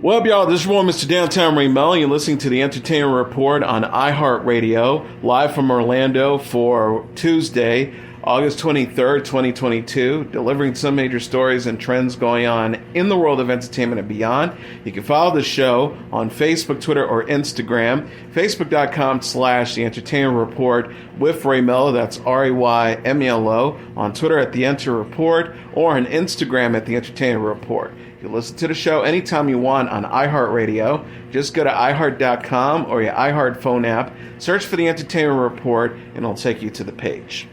What up, y'all? This is your boy, Mr. Downtown Melo. You're listening to the Entertainment Report on iHeartRadio, live from Orlando for Tuesday, August 23rd, 2022, delivering some major stories and trends going on in the world of entertainment and beyond. You can follow the show on Facebook, Twitter, or Instagram. Facebook.com/The Entertainment Report with Ray Melo. That's RAYMELO. On Twitter at The Enter Report, or on Instagram at The Entertainment Report. You can listen to the show anytime you want on iHeartRadio. Just go to iHeart.com or your iHeart phone app, search for The Entertainment Report, and it'll take you to the page.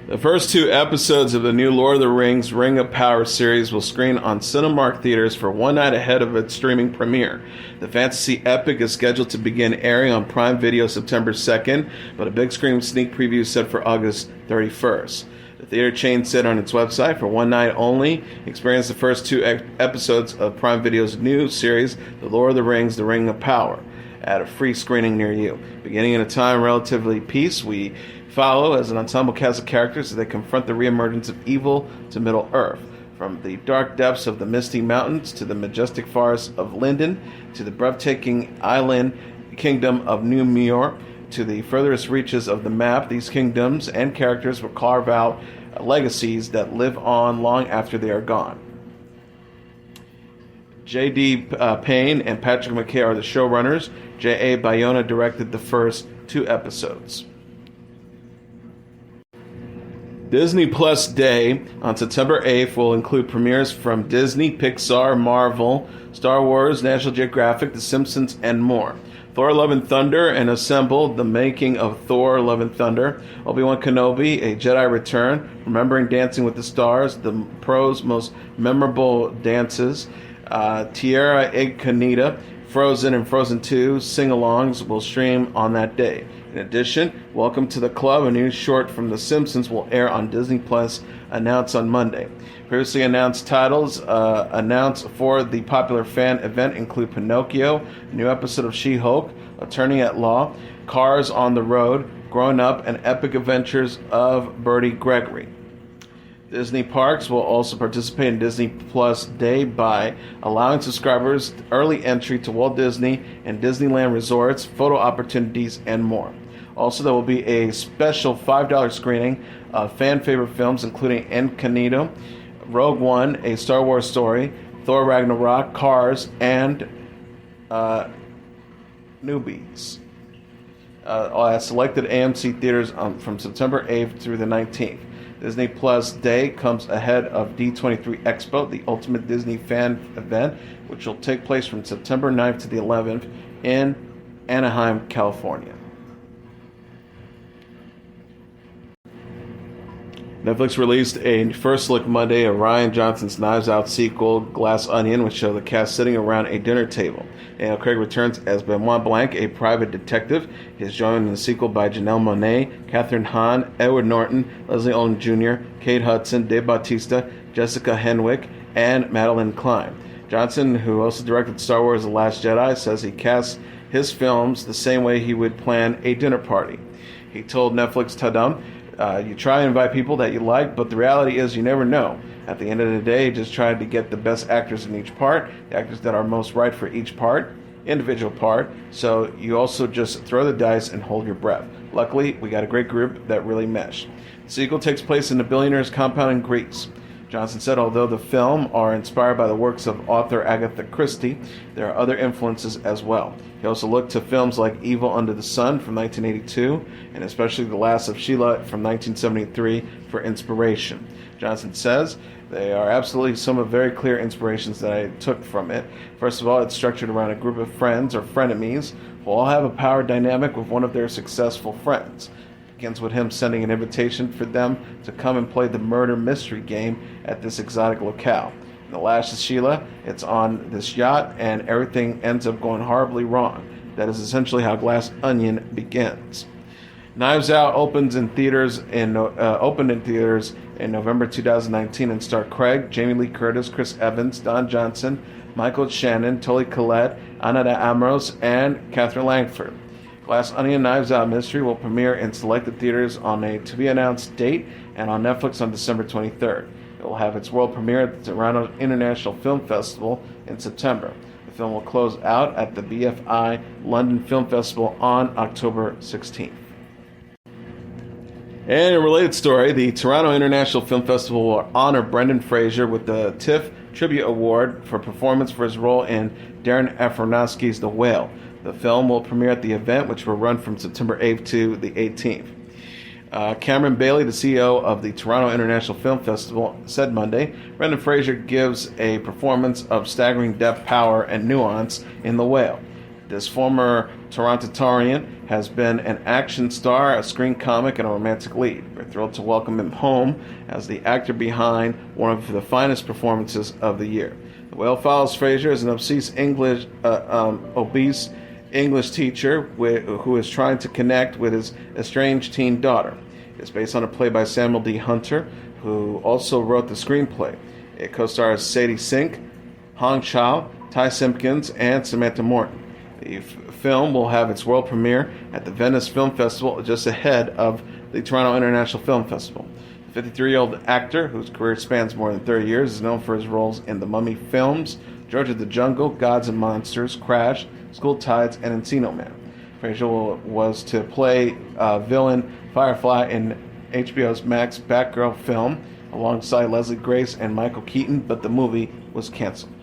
The first two episodes of the new Lord of the Rings Ring of Power series will screen on Cinemark theaters for one night ahead of its streaming premiere. The fantasy epic is scheduled to begin airing on Prime Video September 2nd, but a big screen sneak preview is set for August 31st. The theater chain said on its website, for one night only, experience the first two episodes of Prime Video's new series, The Lord of the Rings, The Ring of Power, at a free screening near you. Beginning in a time relatively peace, we follow as an ensemble cast of characters as they confront the reemergence of evil to Middle-earth. From the dark depths of the Misty Mountains to the majestic forests of Linden to the breathtaking island kingdom of New York, to the furthest reaches of the map, these kingdoms and characters will carve out legacies that live on long after they are gone. J.D. Payne and Patrick McKay are the showrunners. J.A. Bayona directed the first two episodes. Disney Plus Day on September 8th will include premieres from Disney, Pixar, Marvel, Star Wars, National Geographic, The Simpsons, and more. Thor: Love and Thunder and Assemble, the making of Thor: Love and Thunder, Obi-Wan Kenobi, A Jedi Return, Remembering Dancing with the Stars, the Pro's most memorable dances, Tierra Incognita, Frozen and Frozen 2 sing-alongs will stream on that day. In addition, Welcome to the Club, a new short from The Simpsons, will air on Disney Plus, announced on Monday. Previously announced titles announced for the popular fan event include Pinocchio, a new episode of She-Hulk, Attorney at Law, Cars on the Road, Grown Up, and Epic Adventures of Bertie Gregory. Disney Parks will also participate in Disney Plus Day by allowing subscribers early entry to Walt Disney and Disneyland resorts, photo opportunities, and more. Also, there will be a special $5 screening of fan favorite films including Encanto, Rogue One, A Star Wars Story, Thor Ragnarok, Cars, and Newbies. At selected AMC theaters from September 8th through the 19th. Disney Plus Day comes ahead of D23 Expo, the ultimate Disney fan event, which will take place from September 9th to the 11th in Anaheim, California. Netflix released a first look Monday of Rian Johnson's Knives Out sequel, Glass Onion, which showed the cast sitting around a dinner table. Daniel Craig returns as Benoit Blanc, a private detective. He is joined in the sequel by Janelle Monáe, Catherine Hahn, Edward Norton, Leslie Odom Jr., Kate Hudson, Dave Bautista, Jessica Henwick, and Madeline Klein. Johnson, who also directed Star Wars The Last Jedi, says he casts his films the same way he would plan a dinner party. He told Netflix Tadam, you try and invite people that you like, but the reality is you never know. At the end of the day, just try to get the best actors in each part, the actors that are most right for each part, individual part, so you also just throw the dice and hold your breath. Luckily, we got a great group that really meshed. The sequel takes place in the billionaire's compound in Greece. Johnson said although the film are inspired by the works of author Agatha Christie, there are other influences as well. He also looked to films like Evil Under the Sun from 1982 and especially The Last of Sheila from 1973 for inspiration. Johnson says they are absolutely some of very clear inspirations that I took from it. First of all, it's structured around a group of friends or frenemies who all have a power dynamic with one of their successful friends. Begins with him sending an invitation for them to come and play the murder mystery game at this exotic locale. In The Last of Sheila, it's on this yacht and everything ends up going horribly wrong. That is essentially how Glass Onion begins. Knives Out opened in theaters in November 2019 and starred Craig, Jamie Lee Curtis, Chris Evans, Don Johnson, Michael Shannon, Toli Collette, Ana de Armas, and Catherine Langford. Glass Onion Knives Out Mystery will premiere in selected theaters on a to-be-announced date and on Netflix on December 23rd. It will have its world premiere at the Toronto International Film Festival in September. The film will close out at the BFI London Film Festival on October 16th. And a related story, the Toronto International Film Festival will honor Brendan Fraser with the TIFF Tribute Award for performance for his role in Darren Aronofsky's The Whale. The film will premiere at the event, which will run from September 8th to the 18th. Cameron Bailey, the CEO of the Toronto International Film Festival, said Monday, Brendan Fraser gives a performance of staggering depth, power, and nuance in The Whale. This former Torontonian has been an action star, a screen comic, and a romantic lead. We're thrilled to welcome him home as the actor behind one of the finest performances of the year. The Whale follows Fraser as an obese English teacher who is trying to connect with his estranged teen daughter. It's based on a play by Samuel D. Hunter, who also wrote the screenplay. It co-stars Sadie Sink, Hong Chau, Ty Simpkins, and Samantha Morton. The film will have its world premiere at the Venice Film Festival just ahead of the Toronto International Film Festival. The 53-year-old actor, whose career spans more than 30 years, is known for his roles in the Mummy films, George of the Jungle, Gods and Monsters, Crash, School Tides, and Encino Man. Fraser was to play villain Firefly in HBO's Max Batgirl film alongside Leslie Grace and Michael Keaton, but the movie was canceled.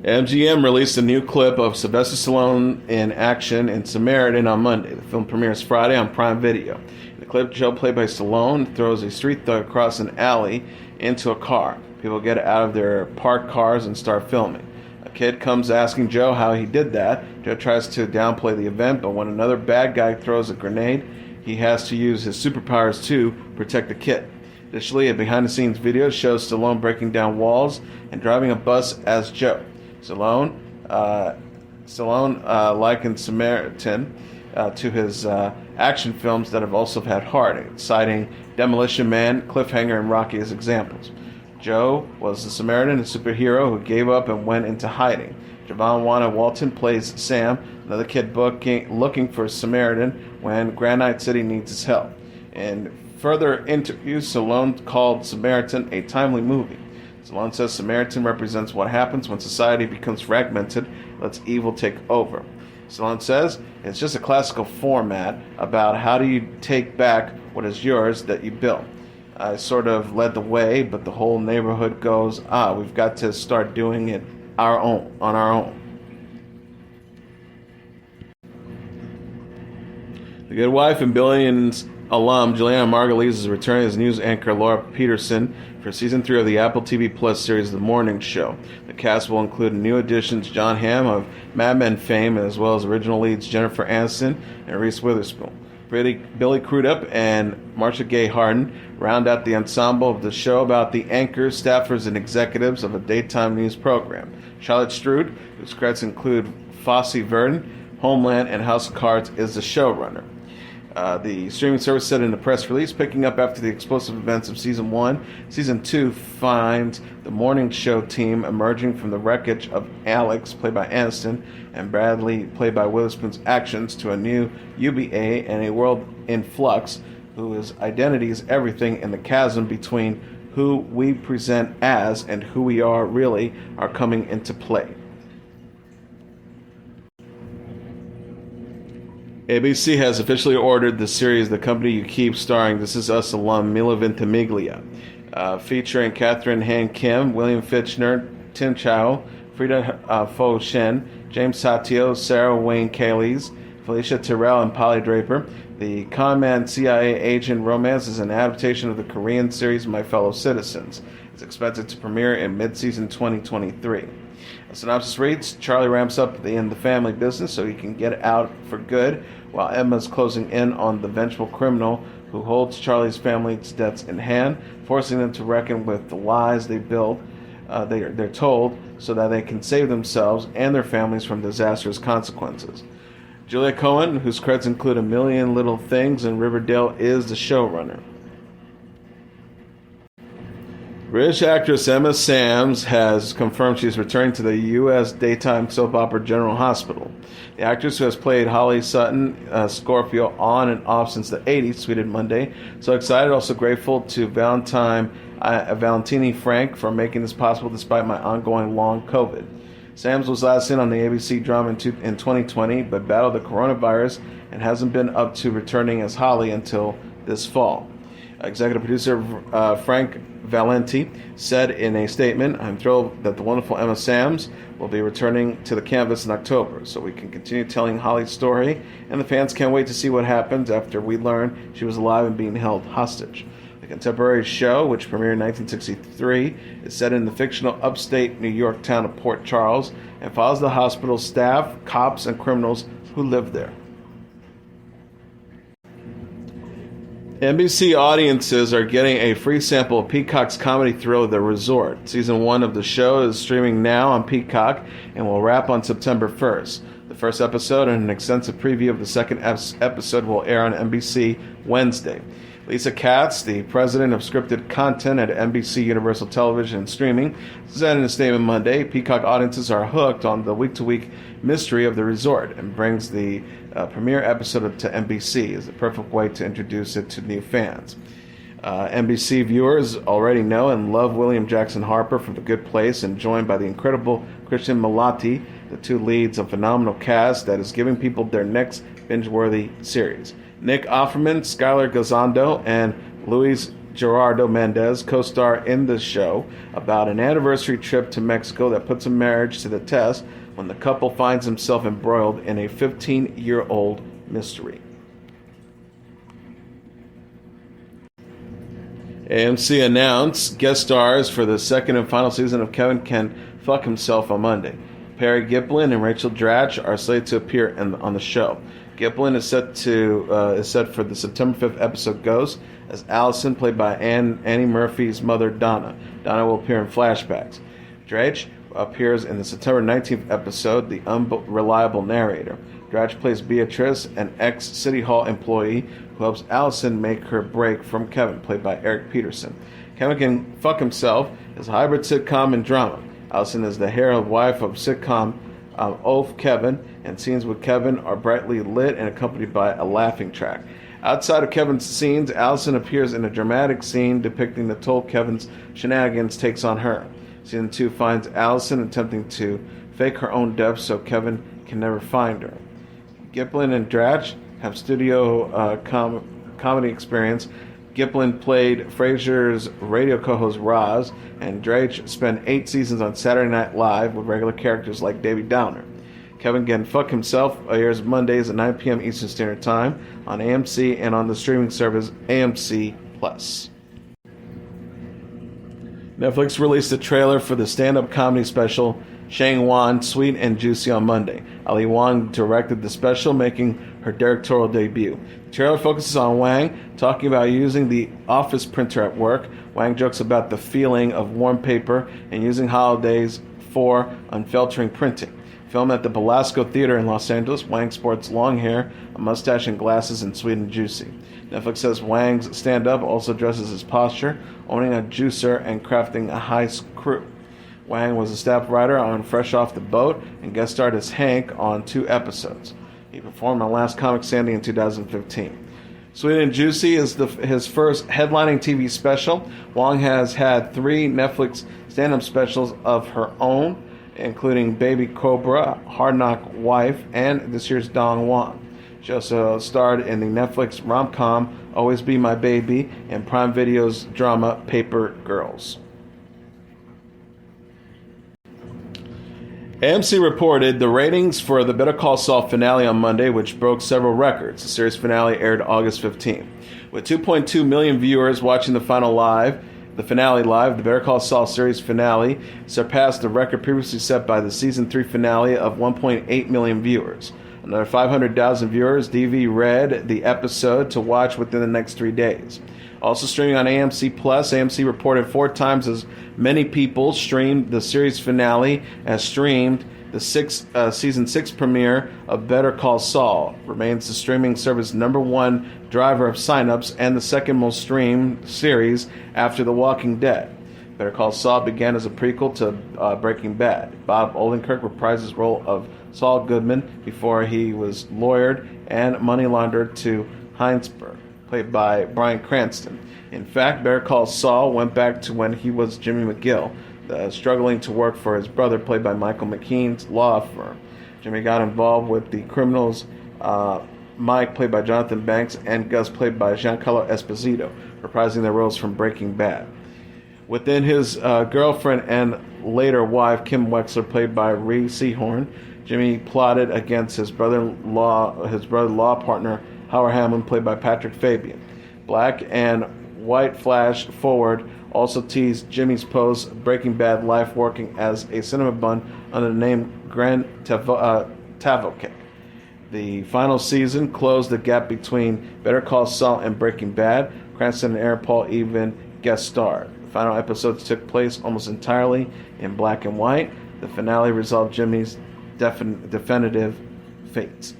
MGM released a new clip of Sylvester Stallone in action in Samaritan on Monday. The film premieres Friday on Prime Video. In the clip, Joe, played by Stallone, throws a street thug across an alley into a car. People get out of their parked cars and start filming. A kid comes asking Joe how he did that. Joe tries to downplay the event, but when another bad guy throws a grenade, he has to use his superpowers to protect the kid. Additionally, a behind-the-scenes video shows Stallone breaking down walls and driving a bus as Joe. Stallone likened Samaritan to his action films that have also had heart, citing Demolition Man, Cliffhanger, and Rocky as examples. Joe was the Samaritan, a superhero who gave up and went into hiding. Javon Walton plays Sam, another kid looking for Samaritan when Granite City needs his help. In further interviews, Stallone called Samaritan a timely movie. Stallone says Samaritan represents what happens when society becomes fragmented, lets evil take over. Stallone says it's just a classical format about how do you take back what is yours that you built. I sort of led the way, but the whole neighborhood goes, we've got to start doing it on our own. The Good Wife and Billions alum Juliana Margulies is returning as news anchor Laura Peterson for Season 3 of the Apple TV Plus series The Morning Show. The cast will include new additions Jon Hamm of Mad Men fame, as well as original leads Jennifer Aniston and Reese Witherspoon. Billy Crudup and Marcia Gay Harden round out the ensemble of the show about the anchors, staffers, and executives of a daytime news program. Charlotte Strode, whose credits include Fosse Verdon, Homeland, and House of Cards, is the showrunner. The streaming service said in a press release, picking up after the explosive events of Season 1, Season 2 finds the morning show team emerging from the wreckage of Alex, played by Aniston, and Bradley, played by Witherspoon's actions, to a new UBA and a world in flux, whose identity is everything in the chasm between who we present as and who we are really are coming into play. ABC has officially ordered the series The Company You Keep, starring This Is Us alum Mila Ventimiglia, featuring Catherine Han Kim, William Fichtner, Tim Chow, Frida Fo Shen, James Satio, Sarah Wayne Callies, Felicia Terrell, and Polly Draper. The con-man CIA agent romance is an adaptation of the Korean series My Fellow Citizens. It's expected to premiere in mid-season 2023. A synopsis reads, Charlie ramps up in the family business so he can get out for good, while Emma's closing in on the vengeful criminal who holds Charlie's family's debts in hand, forcing them to reckon with the lies they're told so that they can save themselves and their families from disastrous consequences. Julia Cohen, whose credits include A Million Little Things and Riverdale, is the showrunner. British actress Emma Samms has confirmed she's returning to the U.S. daytime soap opera General Hospital. The actress, who has played Holly Sutton, Scorpio on and off since the 80s, tweeted Monday, "So excited, also grateful to Valentini Frank for making this possible despite my ongoing long COVID." Samms was last seen on the ABC drama in 2020, but battled the coronavirus and hasn't been up to returning as Holly until this fall. Executive producer Frank Valenti said in a statement, "I'm thrilled that the wonderful Emma Samms will be returning to the canvas in October, so we can continue telling Holly's story, and the fans can't wait to see what happens after we learn she was alive and being held hostage." The contemporary show, which premiered in 1963, is set in the fictional upstate New York town of Port Charles and follows the hospital's staff, cops, and criminals who live there. NBC audiences are getting a free sample of Peacock's comedy thriller The Resort. Season 1 of the show is streaming now on Peacock and will wrap on September 1st. The first episode and an extensive preview of the second episode will air on NBC Wednesday. Lisa Katz, the president of scripted content at NBC Universal Television and Streaming, said in a statement Monday, "Peacock audiences are hooked on the week-to-week mystery of The Resort and brings the premiere episode to NBC is the perfect way to introduce it to new fans." NBC viewers already know and love William Jackson Harper from The Good Place, and joined by the incredible Christian Milioti, the two leads of a phenomenal cast that is giving people their next binge-worthy series. Nick Offerman, Skylar Gazondo, and Luis Gerardo Mendez co-star in the show about an anniversary trip to Mexico that puts a marriage to the test when the couple finds himself embroiled in a 15-year-old mystery. AMC announced guest stars for the second and final season of Kevin Can Fuck Himself on Monday. Perry Giplin and Rachel Dratch are slated to appear on the show. Giplin is set for the September 5th episode Ghost as Allison, played by Annie Murphy's mother Donna. Donna will appear in flashbacks. Dratch appears in the September 19th episode, The Unreliable Narrator. Dratch plays Beatrice, an ex-City Hall employee who helps Allison make her break from Kevin, played by Eric Peterson. Kevin Can Fuck Himself is a hybrid sitcom and drama. Allison is the hair wife of sitcom Oaf Kevin, and scenes with Kevin are brightly lit and accompanied by a laughing track. Outside of Kevin's scenes, Allison appears in a dramatic scene depicting the toll Kevin's shenanigans takes on her. Season 2 finds Allison attempting to fake her own death so Kevin can never find her. Giplin and Dratch have studio comedy experience. Giplin played Frasier's radio co-host Roz, and Dratch spent 8 seasons on Saturday Night Live with regular characters like Debbie Downer. Kevin Can Fuck Himself airs Mondays at 9 p.m. Eastern Standard Time on AMC and on the streaming service AMC+. Netflix released a trailer for the stand-up comedy special Shang Wan, Sweet and Juicy on Monday. Ali Wong directed the special, making her directorial debut. The trailer focuses on Wang talking about using the office printer at work. Wang jokes about the feeling of warm paper and using holidays for unfiltering printing. Filmed at the Belasco Theater in Los Angeles, Wang sports long hair, a mustache, and glasses in Sweet and Juicy. Netflix says Wang's stand-up also addresses his posture, owning a juicer, and crafting a high screw. Wang was a staff writer on Fresh Off the Boat and guest starred as Hank on 2 episodes. He performed on Last Comic Standing in 2015. Sweet and Juicy is his first headlining TV special. Wong has had 3 Netflix stand-up specials of her own, including Baby Cobra, Hard Knock Wife, and this year's Dong Wan. She also starred in the Netflix rom-com Always Be My Baby and Prime Video's drama Paper Girls. AMC reported the ratings for the Better Call Saul finale on Monday, which broke several records. The series finale aired August 15th. With 2.2 million viewers watching the finale live, the Better Call Saul series finale surpassed the record previously set by the season 3 finale of 1.8 million viewers. Another 500,000 viewers DV-read the episode to watch within the next 3 days. Also streaming on AMC+, AMC reported 4 times as many people streamed the series finale as streamed the season 6 premiere of Better Call Saul. Remains the streaming service #1 driver of signups and the second most streamed series after The Walking Dead. Better Call Saul began as a prequel to Breaking Bad. Bob Odenkirk reprised his role of Saul Goodman before he was lawyered and money laundered to Heinsberg, played by Bryan Cranston. In fact, Better Call Saul went back to when he was Jimmy McGill, struggling to work for his brother, played by Michael McKean's law firm. Jimmy got involved with the criminals, Mike, played by Jonathan Banks, and Gus, played by Giancarlo Esposito, reprising their roles from Breaking Bad. Within his girlfriend and later wife, Kim Wexler, played by Rhea Seehorn, Jimmy plotted against his brother-law partner, Howard Hamlin, played by Patrick Fabian. Black and white flash forward also teased Jimmy's post-Breaking Bad life working as a cinema bun under the name Grand Tavokek. The final season closed the gap between Better Call Saul and Breaking Bad. Cranston and Aaron Paul even guest starred. The final episodes took place almost entirely in black and white. The finale resolved Jimmy's definitive fate.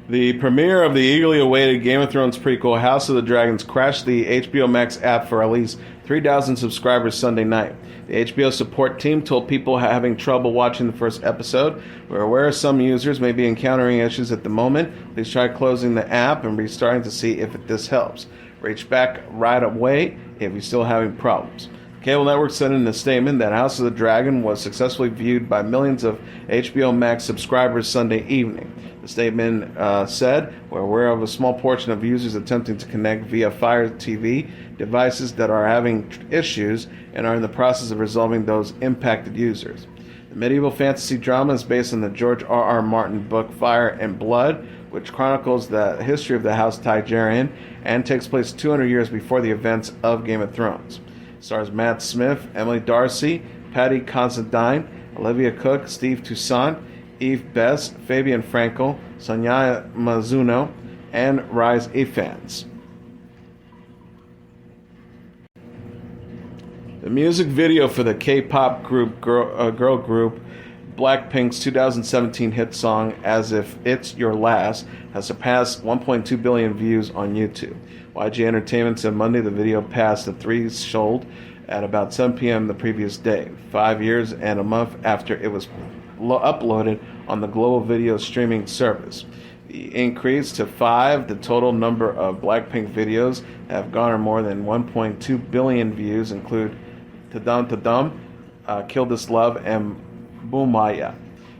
The premiere of the eagerly awaited Game of Thrones prequel, House of the Dragons, crashed the HBO Max app for at least 3,000 subscribers Sunday night. The HBO support team told people having trouble watching the first episode, "We're aware some users may be encountering issues at the moment. Please try closing the app and restarting to see if this helps. Reach back right away if you're still having problems." The cable network said in a statement that House of the Dragon was successfully viewed by millions of HBO Max subscribers Sunday evening. The statement said, "We're aware of a small portion of users attempting to connect via Fire TV devices that are having issues and are in the process of resolving those impacted users." The medieval fantasy drama is based on the George R.R. Martin book Fire and Blood, which chronicles the history of the House Targaryen and takes place 200 years before the events of Game of Thrones. It stars Matt Smith, Emily Darcy, Patty Considine, Olivia Cook, Steve Toussaint, Eve Best, Fabian Frankel, Sonia Mizuno, and Rise Ifans. The music video for the K-pop girl group Blackpink's 2017 hit song As If It's Your Last has surpassed 1.2 billion views on YouTube. YG Entertainment said Monday the video passed the threshold at about 7 p.m. the previous day, 5 years and a month after it was uploaded on the global video streaming service. The increase to 5, the total number of Blackpink videos have garnered more than 1.2 billion views, include Tadam Tadam, Kill This Love, and Boomaya,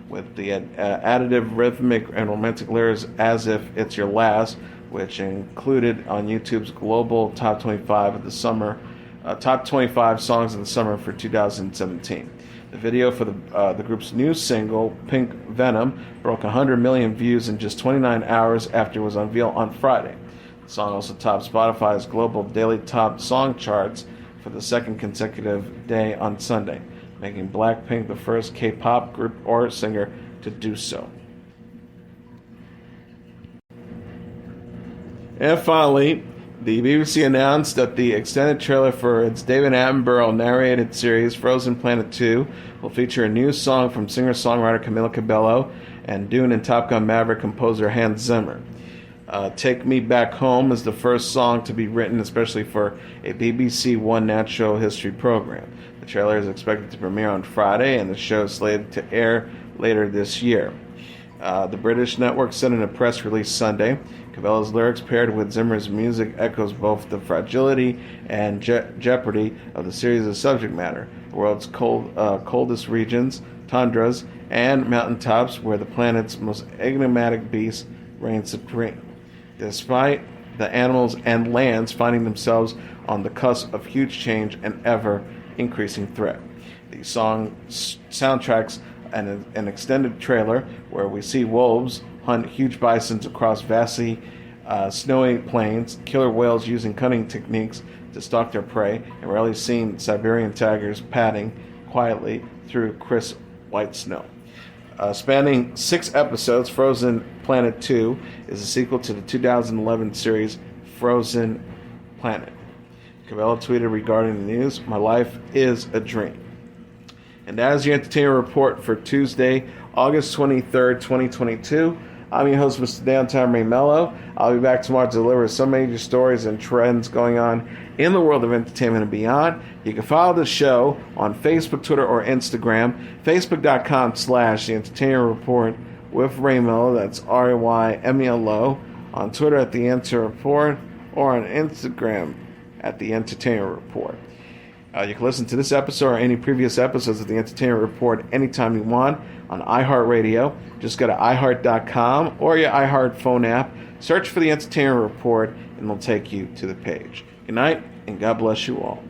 with the additive rhythmic and romantic lyrics As If It's Your Last, which included on YouTube's global top 25 of the summer, top 25 songs of the summer for 2017. The video for the group's new single, Pink Venom, broke 100 million views in just 29 hours after it was unveiled on Friday. The song also topped Spotify's global daily top song charts for the second consecutive day on Sunday, making Blackpink the first K-pop group or singer to do so. And finally, the BBC announced that the extended trailer for its David Attenborough narrated series Frozen Planet 2 will feature a new song from singer-songwriter Camila Cabello and Dune and Top Gun Maverick composer Hans Zimmer. Take Me Back Home is the first song to be written especially for a BBC One Natural History program. The trailer is expected to premiere on Friday, and the show is slated to air later this year. The British network said in a press release Sunday, Cabello's lyrics paired with Zimmer's music echoes both the fragility and jeopardy of the series' subject matter, the world's coldest regions, tundras, and mountaintops where the planet's most enigmatic beasts reign supreme, despite the animals and lands finding themselves on the cusp of huge change and ever-increasing threat. The song soundtracks an extended trailer where we see wolves hunt huge bisons across vastly snowy plains, killer whales using cunning techniques to stalk their prey, and rarely seen Siberian tigers padding quietly through crisp white snow. Spanning 6 episodes, Frozen Planet 2 is a sequel to the 2011 series Frozen Planet. Cabello tweeted regarding the news, "My life is a dream." And that is your entertainment report for Tuesday, August 23rd, 2022. I'm your host, Mr. Downtown Ray Melo. I'll be back tomorrow to deliver some major stories and trends going on in the world of entertainment and beyond. You can follow the show on Facebook, Twitter, or Instagram. Facebook.com/The Entertainment Report with Ray Melo. That's RAYMELO. On Twitter at The Enter Report, or on Instagram at The Entertainment Report. You can listen to this episode or any previous episodes of The Entertainment Report anytime you want on iHeartRadio. Just go to iHeart.com or your iHeart phone app. Search for The Entertainment Report, and it'll take you to the page. Good night, and God bless you all.